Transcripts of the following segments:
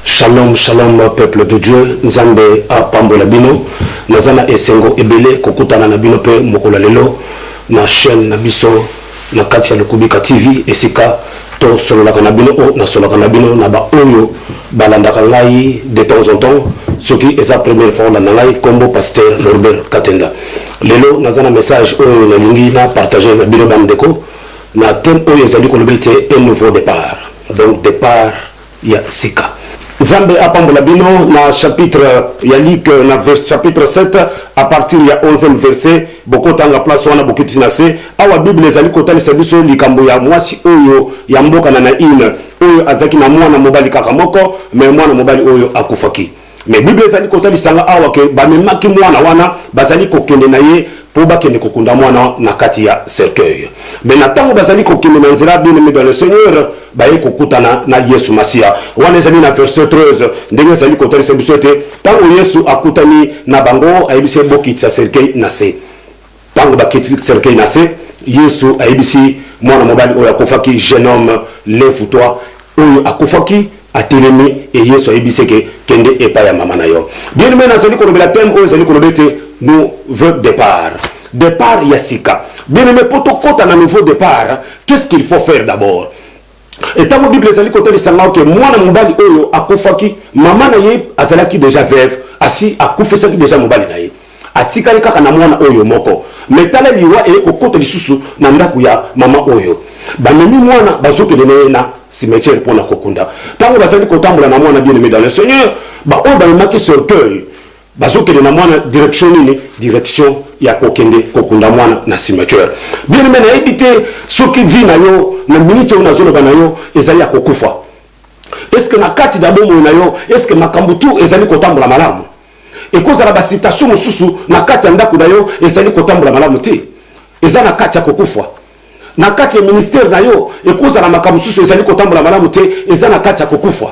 Shalom, shalom, peuple de Dieu. Nzambe a pambola bino. Nazana esengo ebele kokutana na bino pe mokola lelo na chaîne na biso na kati ya Lukubika TV esika to sololaka na bino o na sololaka na bino na ba oyo balandaka ngai de temps en temps ce qui est la première fois na ngai kombo pasteur Norbert Katenda. Lelo nazana message oyo na lingi na partager na bino bandeko na thème oyo ezali kolobete un nouveau départ. Donc départ ya sika. Nzambe apambola bino na chapitre ya Luc na chapitre 7 à partir ya 11e verset bokotanga place wana bokiti na se awa Bible ezali kotalisa biso likambo ya mwasi oyo ya mboka na Nain oyo azaki na mwana mobali kaka moko mais mwana mobali oyo akufaki. Mais Bible ezali kotalisa nga awa ke bamemaki mwana wana bazali kokende na ye po bakende kokunda mwana na kati ya cercueil. Mais na tango bazali kokende na nzela bien dans le Seigneur baye kokutana na Yesu Masia. Wana ezali na verset 13 ndenge ezali kotalisa biso te tango Yesu akutani na bango ayebisi bokiti ya cercueil na se. Tango bakiti cercueil na se Yesu ayebisi mwana mobali oyo akufaki jeune homme lève-toi oyo akufaki atelemi et Yesu ayebisi ke kende epa ya mama na yo. Bien aimé nazali kolobela thème oyo ezali kolobete nouveau départ. Départ yasika. Bien aimé poto kota na nouveau départ, qu'est-ce qu'il faut faire d'abord? Et tant que Bible ezali kotalisa nga ke mwana mobali oyo akufaki mama na ye azalaki déjà veuve asi akufisaki déjà mobali na ye. Atikali kaka na mwana oyo moko. Metala liwa e okota lisusu na ndaku ya mama oyo. Banemi mwana bazokende na cimetière pour la kokunda. Tango bazali kotambola na mwana bien aimé dans le Seigneur, ba o bamaki cercueil. Bazokende na mwana direction nini? Direction ya kokende kokunda mwana na cimetière. Bien aimé na ebité soki vi na yo na minute ona zolo na yo ezali akokufa. Est-ce que na kati da bomo na yo, est-ce que makambo tu ezali kotambola malamu? Et cause la citation mususu na kati ya ndako na yo ezali kotambola malamu te. Ezali na kati ya kokufa. Na kati ya ministère na yo ekoza na makambo susu ezali kotambola malamu te ezali na kati ya kokufa.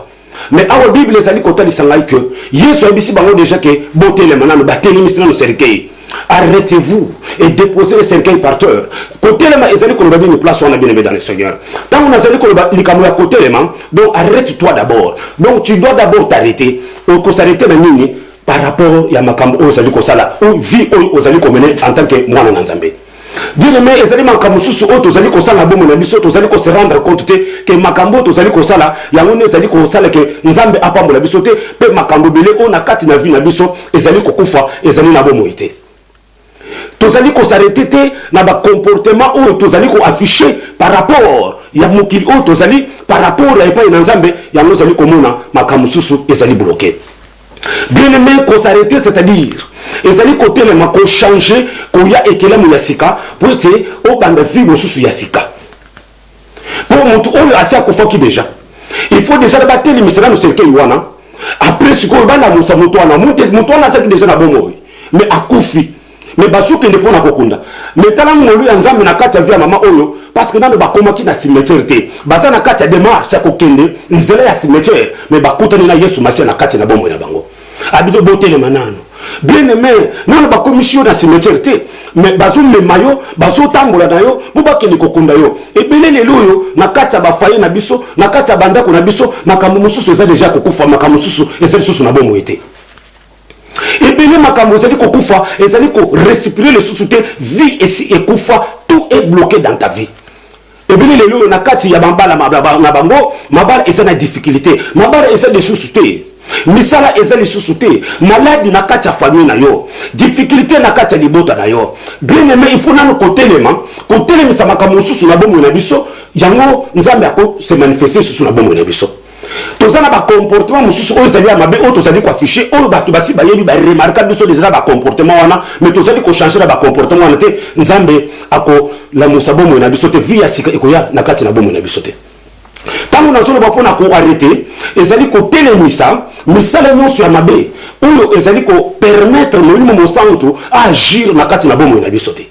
Mais awa Bible ezali kotalisa ngai que Yesu abisi bango déjà que botelema nano batelemisi nano cercueil. Arrêtez-vous et déposez le cercueil par terre. Kotelema ezali koloba une place wana bien aimé dans le Seigneur. Tant on azali koloba likambo ya kotelema, donc arrête-toi d'abord. Donc tu dois d'abord t'arrêter. Ko s'arrêter na nini par rapport ya makambo ozali kosala ou vie ozali komene en tant que mwana na Nzambe. Bien aimé, ezali makambo susu o tozali kosala bomo na biso tozali ko se rendre compte te que makambo tozali kosala yango ne ezali kosala ke Nzambe apambola biso te pe makambo bele o na kati na vie na biso ezali kokufa ezali na bomo ete. Tozali ko s'arrêter te na ba comportement o tozali ko afficher par rapport ya mokili o tozali par rapport ya epai na Nzambe yango ezali komona makambo susu ezali bloqué. Bien aimé, qu'on s'arrête, c'est-à-dire, ezali côté le mako changer, qu'on y a ékelemu yasika, pour être au bande vie sous yasika. Pour monter au asia kofoki déjà. Il faut déjà battre les misérants de cercueil wana. Après ce qu'on va la musa mutwana, mutwana ça qui déjà na bomo. Mais akufi. Mais basu que ne font na kokunda. Mais tala ngolu ya Nzambe na kati ya via mama oyo parce que nano bakomaki na cimetière te. Baza na kati ya démarche ya kokende nzela ya cimetière mais bakutani na Yesu Masia na kati na bombo na bango. Abido botele manano. Bien aimé, nano bakomission na cimetière te mais bazu le mayo, bazu tambola na yo, bubakende kokunda yo. Ebele lelo yo na kati ya bafaye na biso, na kati ya bandako na biso, makambo mususu eza déjà kokufa makambo mususu eza lisusu na bombo ete. Et bien les makambo ezali kokufa ezali ko respirer le sous-souté vie ici et kufa tout est bloqué dans ta vie. Et bien les lois na kati ya bambala na bango mabala eza na difficulté mabala eza des sous-souté misala eza les sous-souté maladie na kati ya famille na yo difficulté na kati ya libota na yo. Bien aimé il faut nano kotelema sa makambo susu na bomo na biso yango Nzambe ako se manifester susu na bomo na biso. Tozana ba comportement mususu oyo zali mabe oyo tozali ko afficher oyo bato basi bayebi ba remarquer biso déjà ba comportement wana mais tozali ko changer ba comportement wana te Nzambe ako la musabomo na biso te via sika ekoya na kati na bomo na biso te. Tango nazolo ba pona ko arrêter ezali ko telemisa misala nyonso ya mabe oyo ezali ko permettre molimo mosantu agir na kati na bomo na biso te.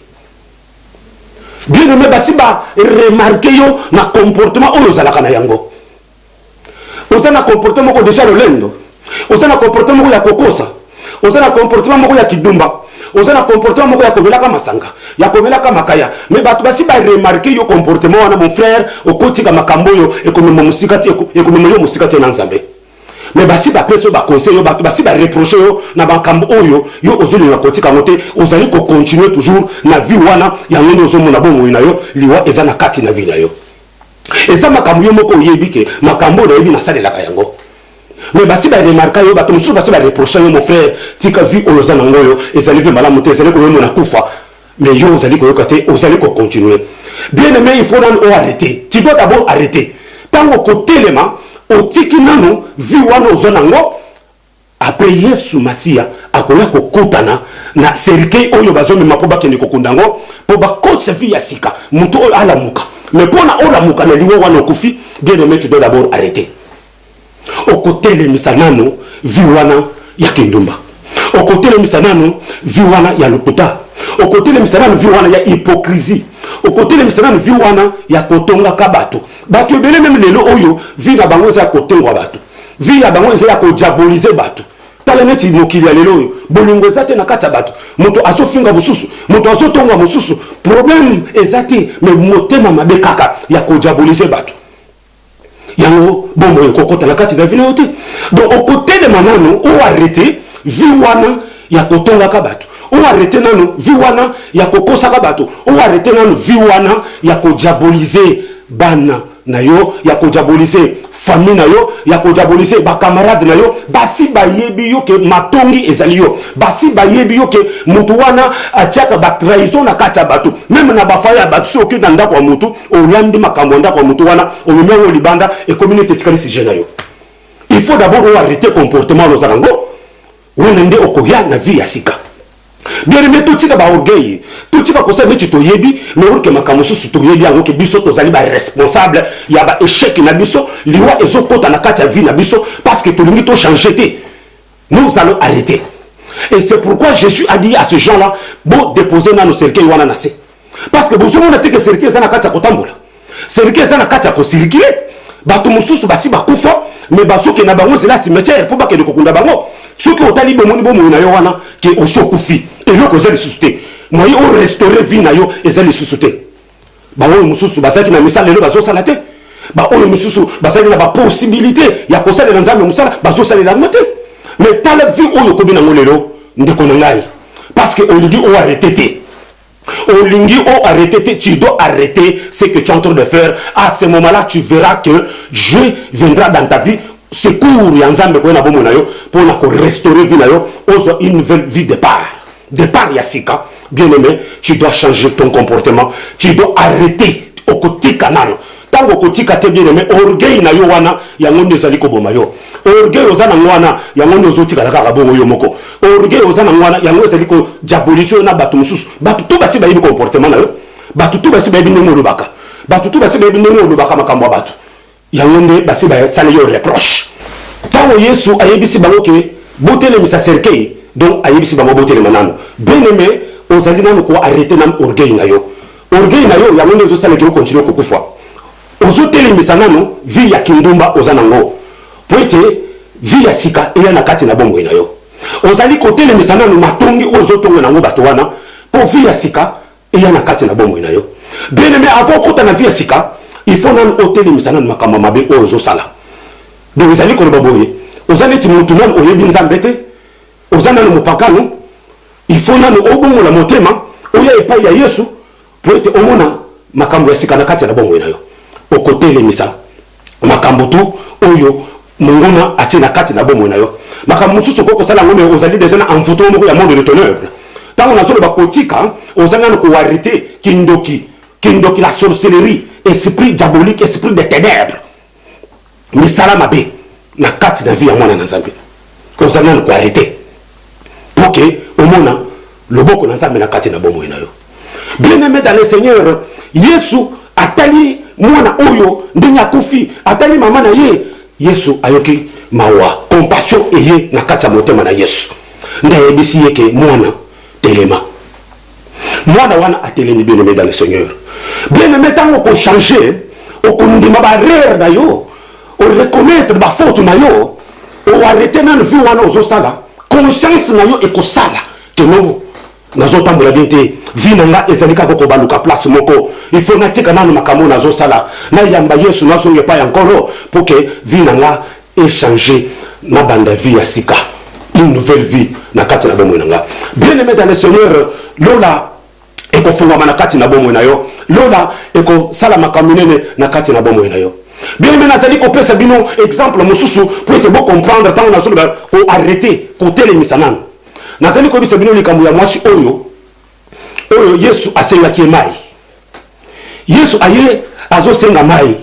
Bien aimé basi ba remarquer yo na comportement oyo zalaka na yango. Oza na comportement moko déjà lolendo. Oza na comportement moko ya kokosa. Oza na comportement moko ya kidumba. Oza na comportement moko ya komelaka masanga. Ya komelaka makaya. Mais bato basi ba remarquer yo comportement wana mon frère okoti ka makambo yo ekomema musika te ekomema yo musika te na Nzambe. mais basi ba peso ba conseil yo basi ba reprocher yo na ba kambo oyo yo ozoli na kotika ngote ozali ko continuer toujours na vie wana ya ngondo ozomona bomo na yo liwa eza na kati na vie na yo eza makambo yo moko yebike makambo na yebi na salelaka yango mais basi ba remarquer yo bato musu basi ba reprocher yo mon frère tika vie oyo za nango yo ezali ve malamu te ezali ko yo na kufa mais yo ozali ko yoka te ozali ko continuer bien aimé il faut non arrêter tu dois d'abord arrêter tango ko telema otiki nano vi wana ozonango après Yesu Masia akoya kokutana na serikei oyo bazomema po bakende kokundango po bakotsa vi ya sika mutu oyo alamuka mais pona olamuka na liwo wana okufi bien aimé tu dois d'abord arrêter okotelemisa nano vi wana ya kindumba okotelemisa nano vi wana ya lokuta okotelemisa nano vi wana ya hypocrisie okotelemisa nano vi wana ya kotonga ka bato bato ebele même lelo oyo vi na bango eza kotengwa bato vi ya bango eza ya kodiabolize bato tala neti mokili ya lelo oyo bolingo eza te na kati ya bato moto azofinga mosusu moto azotonga mosusu problème eza te mais motema mabe kaka ya kodiabolize bato yango bombo ekokota na kati na vi na yo te donc okotelema nano oarrete vi wana ya kotonga ka bato oarrete nano vi wana ya kokosaka bato oarrete nano vi wana ya kodiabolize bana na yo ya kodiabolize famille na yo ya kodiabolize ba camarade na yo basi bayebi yo ke matongi ezali yo basi bayebi yo ke mutu wana atiaka ba trahison na kati ya bato même na bafaya ya bato soki na ndako ya mutu olandi makambo ndako ya mutu wana omemengo libanda et communauté tikali si jeune yo il faut d'abord arrêter comportement nos alango wonende okoya na vie ya sika bien aimé tout tika ba orgueil tout tika ko sabe tu toyebi mais on ke makambo susu toyebi yango ke biso tozali ba responsable ya ba échec na biso liwa ezokota na kati ya vie na biso parce que tolingi to changer te nous allons arrêter et c'est pourquoi Jésus a dit à ce gens-là bon déposer na no cercueil wana na se parce que bozo mona te que cercueil za na kati ya kotambola cercueil za na kati ya ko circuler bato mususu basi bakufa mais basoke na bango zela cimetière pour ba ke de kokunda bango soki otali bomoni bomo na yo wana ke osokufi eloko ezali lisusu te moyi orestaurer vie na yo ezali lisusu te baoyo mosusu bazalaki na misala lelo bazosala te baoyo mosusu bazalaki na baposibilité ya kosalela nzambe mosala bazosalela yango te mais tala vie oyo okobi nango lelo ndeko na ngai parce que olingi oarrêter te olingi oarrêter te tu dois arrêter ce que tu es en train de faire à ce moment là tu verras que Dieu viendra dans ta vie secours ya nzambe ko na bomo na yo pour na ko restaurer vie na yo ozo une nouvelle vie départ ya sika bien aimé tu dois changer ton comportement tu dois arrêter okotika nano tango okotika te bien aimé orgueil na yo wana yango nde ezali koboma yo orgueil oza na wana yango nde ozotika la kaka bongo yo moko orgueil oza na wana yango ezali ko diaboliser na bato mususu bato to basi bayibi comportement na yo bato to basi bayibi ndenge olobaka bato to basi bayibi ndenge olobaka makambo ya bato yango nde basi basali yo reproche tango Yesu ayebisi bango ke botelemisa cercueil donc ayebisi bango botelema nano bien aimé ozali nano ko arrêter nam orgueil na yo yango nde ozosalaki yo continuer kokufa ozotelemisa nano vie ya kindumba oza nango po ete vie ya sika eya na kati na bomoi na yo ozali kotelemisa nano matongi oyo ozotonga nango bato wana po vie ya sika eya na kati na bomoi na yo bien aimé avant okota na vie ya sika il faut nano otelemisa nano makambo mabe oyo ozosala donc ezali koloba boye oza neti mutu nano oyebi nzambe te oza nano mopakano il faut nano obongola motema oya epai ya Yesu po ete omona makambo ya sika na kati na bomoi na yo okotelemisa makambo tu oyo mongona atie na kati na bomoi na yo makambo mosusu okokosala yango mais ozali déjà na envoûtement moko ya monde de ténèbres ntango nazoloba kotika oza nano koarrete kindoki la sorcellerie esprit diabolique esprit de ténèbres misala mabe na kati na vie ya mwana na nzambe oza nano koarrete pour que omona loboko na nzambe na kati na bomoi na yo bien aimé dans le Seigneur Yesu atali mwana oyo ndenge akufi atali mama na ye Yesu ayoki mawa compassion eye na kati ya motema na Yesu nde ayebisi ye ke mwana telema mwana wana atelemi bien aimé dans le Seigneur bien aimé tango ko changer okondima ba erreur na yo o reconnaître ba faute na yo o arrêter na vie wana ozosala conscience na yo ekosala que non nazotambola bien te vie nanga ezali kaka kobaluka place moko il faut natika nano makambo nazosala na yamba Yesu nazonge pa encore pour que vie nanga échanger na banda vie ya sika, une nouvelle vie na kati na bomoi nanga. Bien aimé dans le Seigneur, lola eko fungama na kati na bomoi na yo, lola eko sala makamunene na kati na bomoi na yo. Bien aimé nazali ko pesa bino exemple mosusu pour être bon comprendre tant na solo ko arrêter ko telemisa nanu. Nazali ko bisa bino likambo ya mwasi oyo Yesu asengaki mai. Yesu aye azo senga mai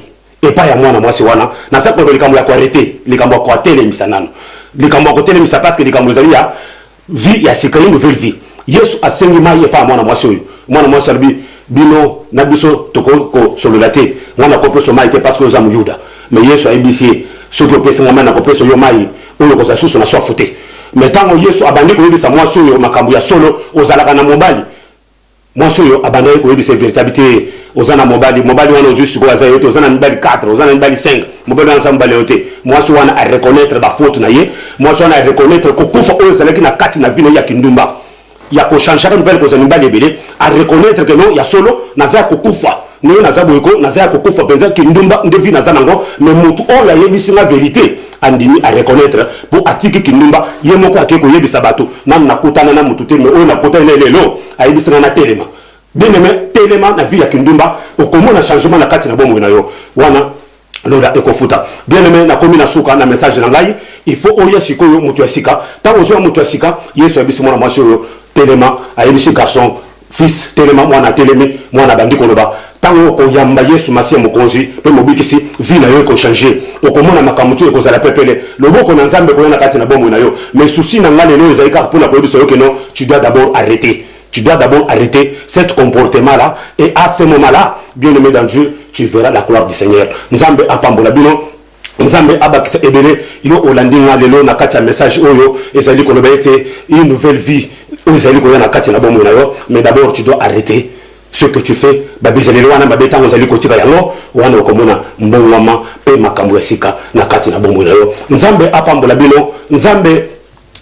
epa ya mwana mwasi wana na sako likambo ya ko arrêter likambo ko telemisa nanu. Likambo ko telemisa parce que likambo zali ya vie ya sika une nouvelle vie. Yesu asengi mai epa ya mwana mwasi oyo. Mwana mwasi albi bino na biso toko ko sololate ngana ko peso mai te parce que ozamu yuda. Mais Yesu aibisi ce que pesa ngama na ko peso yo mai oyo ko sa susu na sofute. Mais tango Yesu abandi ko yebisa mwasi oyo makambo ya solo ozalaka na mobali. Mwasi oyo abandi ko yebisa véritabilité ozana mobali wana juste ko azayo te ozana mobali 4 ozana mobali 5 mobali wana mobali yote. Mwasi wana a reconnaître ba faute na ye, mwasi wana a reconnaître ko kufa oyo zalaki na kati na vino ya kindumba. Ya ko changer nouvelle ko zani mbali ebele a reconnaître que non ya solo naza ko kufa. Ni naza boyko naza ko kufa penza kindumba ndevi naza nango mais mutu oyo ya yebisi nga vérité andini a reconnaître pour atiki kindumba yemoko akeko yebisa bato nam nakutana na mutu te mais oyo nakutana lelo ayebisa na telema. Bien aimé telema na vie ya kindumba okomona changement na kati na bomo na yo wana lola ekofuta. Bien aimé na komi na suka na message na ngai il faut oya sikoyo mutu ya sika tango zo mutu ya sika Yesu yebisi mwana mwasi oyo telema ayebisi garçon fils telema mwana telemi mwana bandi koloba tango ko yamba Yesu masia mokonzi pe mobikisi vie na yo ko changer okomona makamutu eko zala pepele loboko na nzambe ko yana kati na bomo na yo mais souci na ngale lo ezalika pona ko yebisa yo que non tu dois d'abord arrêter. Tu dois d'abord arrêter cet comportement-là. Et à ce moment-là, bien aimé dans Dieu, tu verras la gloire du Seigneur. Nzambe apambola bino. Nzambe abakisa ebele. Yo olandinga lelo na kati ya message oyo. Ezali koloba ete une nouvelle vie. Ezali koya na kati na bomo na yo. Mais d'abord, tu dois arrêter ce que tu fais. Babezali wana mabeta ozali kotika yango. Wana okomona mbongwama pe makambo ya sika na kati na bomo na yo. Nzambe apambola bino. Nzambe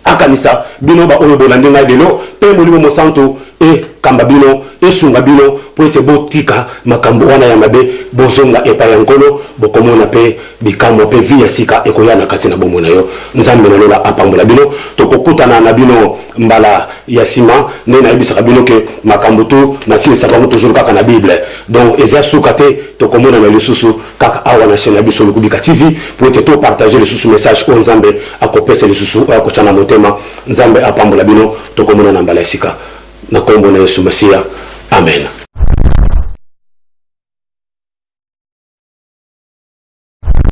akanisa bino ba oyo bolandinga lelo pe molimo mosanto e kamba bino e sunga bino po ete botika makambo wana ya mabe bozonga epa ya nkolo bokomona pe bikambo pe via sika ekoyana kati na bomo na yo. Nzambe na lola apambola bino tokokutana na bino mbala ya sima ne na yebisaka bino ke makambo to na silisaka ngo toujours kaka na Bible. Donc eza suka te tokomona na lisusu kaka awa na chaîne ya biso Lukubika TV po ete to partager lisusu message o Nzambe akopesa lisusu akochana motema. Nzambe apambola bino tokomona na mbala ya sika na kombo na Yesu Masia. Amen.